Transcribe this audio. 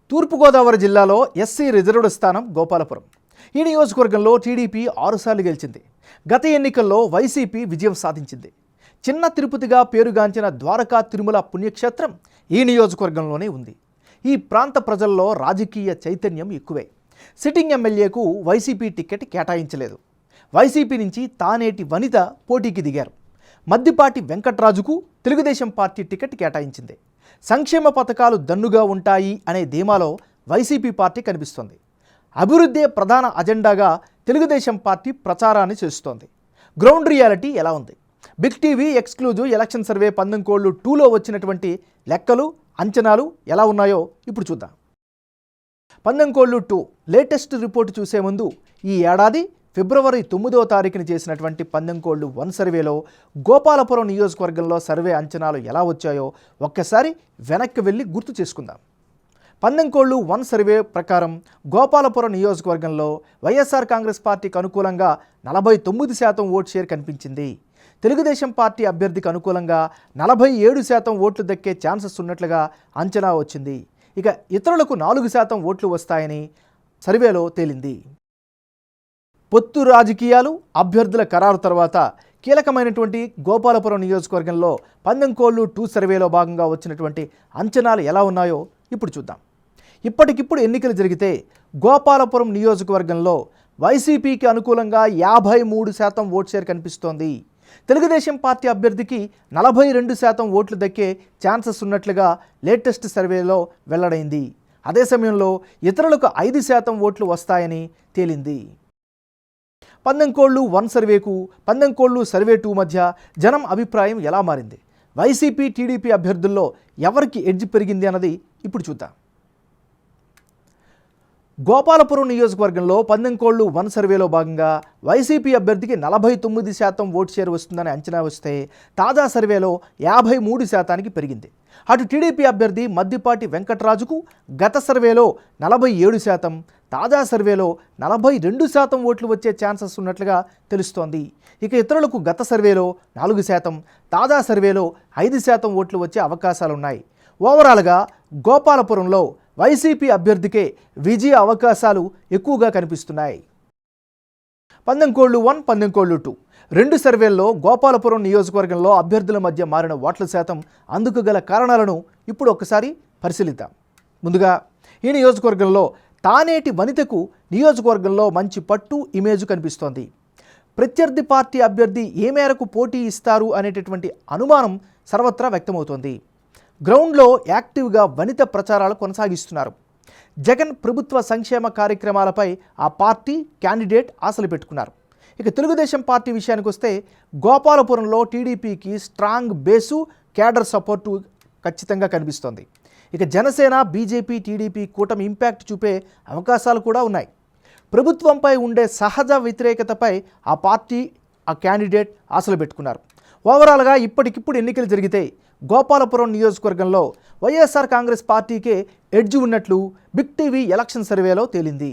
తూర్పుగోదావరి జిల్లాలో SC reserved స్థానం గోపాలపురం. ఈ నియోజకవర్గంలో టీడీపీ 6 సార్లు గెలిచింది. గత ఎన్నికల్లో వైసీపీ విజయం సాధించింది. చిన్న తిరుపతిగా పేరుగాంచిన ద్వారకా తిరుమల పుణ్యక్షేత్రం ఈ నియోజకవర్గంలోనే ఉంది. ఈ ప్రాంత ప్రజల్లో రాజకీయ చైతన్యం ఎక్కువే. సిట్టింగ్ ఎమ్మెల్యేకు వైసీపీ టికెట్ కేటాయించలేదు. వైసీపీ నుంచి తానేటి వనిత పోటీకి దిగారు. మద్దిపాటి వెంకట్రాజుకు తెలుగుదేశం పార్టీ టికెట్ కేటాయించింది. సంక్షేమ పథకాలు దన్నుగా ఉంటాయి అనే ధీమాలో వైసీపీ పార్టీ కనిపిస్తోంది. అభివృద్ధే ప్రధాన అజెండాగా తెలుగుదేశం పార్టీ ప్రచారాన్ని చేస్తోంది. గ్రౌండ్ రియాలిటీ ఎలా ఉంది? Big TV exclusive election survey 19/2లో వచ్చినటువంటి లెక్కలు, అంచనాలు ఎలా ఉన్నాయో ఇప్పుడు చూద్దాం. 19/2 లేటెస్ట్ రిపోర్టు చూసే ముందు ఈ ఏడాది ఫిబ్రవరి 9వ తారీఖున చేసినటువంటి 19/1 సర్వేలో గోపాలపురం నియోజకవర్గంలో సర్వే అంచనాలు ఎలా వచ్చాయో ఒక్కసారి వెనక్కి వెళ్ళి గుర్తు చేసుకుందాం. 19/1 సర్వే ప్రకారం గోపాలపురం నియోజకవర్గంలో వైఎస్ఆర్ కాంగ్రెస్ పార్టీకి అనుకూలంగా 49% ఓట్ షేర్ కనిపించింది. తెలుగుదేశం పార్టీ అభ్యర్థికి అనుకూలంగా 47% ఓట్లు దక్కే ఛాన్సెస్ ఉన్నట్లుగా అంచనా వచ్చింది. ఇక ఇతరులకు 4% ఓట్లు వస్తాయని సర్వేలో తేలింది. పొత్తు రాజకీయాలు, అభ్యర్థుల ఖరారు తర్వాత కీలకమైనటువంటి గోపాలపురం నియోజకవర్గంలో 19/2 సర్వేలో భాగంగా వచ్చినటువంటి అంచనాలు ఎలా ఉన్నాయో ఇప్పుడు చూద్దాం. ఇప్పటికిప్పుడు ఎన్నికలు జరిగితే గోపాలపురం నియోజకవర్గంలో వైసీపీకి అనుకూలంగా 53% ఓట్ షేర్ కనిపిస్తోంది. తెలుగుదేశం పార్టీ అభ్యర్థికి 42% ఓట్లు దక్కే ఛాన్సెస్ ఉన్నట్లుగా లేటెస్ట్ సర్వేలో వెల్లడైంది. అదే సమయంలో ఇతరులకు 5% ఓట్లు వస్తాయని తేలింది. 19/1 సర్వేకు 19/2 సర్వే 2 మధ్య జనం అభిప్రాయం ఎలా మారింది? వైసీపీ, టీడీపీ అభ్యర్థుల్లో ఎవరికి ఎడ్జ్ పెరిగింది అన్నది ఇప్పుడు చూద్దాం. గోపాలపురం నియోజకవర్గంలో 19/1 సర్వేలో భాగంగా వైసీపీ అభ్యర్థికి 49% ఓట్ షేర్ వస్తుందని అంచనా వస్తే తాజా సర్వేలో 53%కి పెరిగింది. అటు టీడీపీ అభ్యర్థి మద్దిపాటి వెంకట్రాజుకు గత సర్వేలో 47%, తాజా సర్వేలో 42% ఓట్లు వచ్చే ఛాన్సెస్ ఉన్నట్లుగా తెలుస్తోంది. ఇక ఇతరులకు గత సర్వేలో 4%, తాజా సర్వేలో 5% ఓట్లు వచ్చే అవకాశాలున్నాయి. ఓవరాల్గా గోపాలపురంలో వైసీపీ అభ్యర్థికే విజయ అవకాశాలు ఎక్కువగా కనిపిస్తున్నాయి. 19/1, 19/2 రెండు సర్వేల్లో గోపాలపురం నియోజకవర్గంలో అభ్యర్థుల మధ్య మారిన ఓట్ల శాతం, అందుకు గల కారణాలను ఇప్పుడు ఒకసారి పరిశీలిద్దాం. ముందుగా ఈ నియోజకవర్గంలో తానేటి వనితకు నియోజకవర్గంలో మంచి పట్టు, ఇమేజ్ కనిపిస్తోంది. ప్రత్యర్థి పార్టీ అభ్యర్థి ఏ మేరకు పోటీ ఇస్తారు అనేటటువంటి అనుమానం సర్వత్రా వ్యక్తమవుతోంది. గ్రౌండ్లో యాక్టివ్గా వనిత ప్రచారాలు కొనసాగిస్తున్నారు. జగన్ ప్రభుత్వ సంక్షేమ కార్యక్రమాలపై ఆ పార్టీ క్యాండిడేట్ ఆశలు పెట్టుకున్నారు. ఇక తెలుగుదేశం పార్టీ విషయానికి వస్తే గోపాలపురంలో టీడీపీకి స్ట్రాంగ్ బేసు, క్యాడర్ సపోర్టు ఖచ్చితంగా కనిపిస్తోంది. ఇక జనసేన, బీజేపీ, టీడీపీ కూటమి ఇంపాక్ట్ చూపే అవకాశాలు కూడా ఉన్నాయి. ప్రభుత్వంపై ఉండే సహజ వ్యతిరేకతపై ఆ పార్టీ, ఆ క్యాండిడేట్ ఆశలు పెట్టుకున్నారు. ఓవరాల్గా ఇప్పటికిప్పుడు ఎన్నికలు జరిగితే గోపాలపురం నియోజకవర్గంలో వైఎస్ఆర్ కాంగ్రెస్ పార్టీకే ఎడ్జ్ ఉన్నట్లు బిగ్ టీవీ ఎలక్షన్ సర్వేలో తేలింది.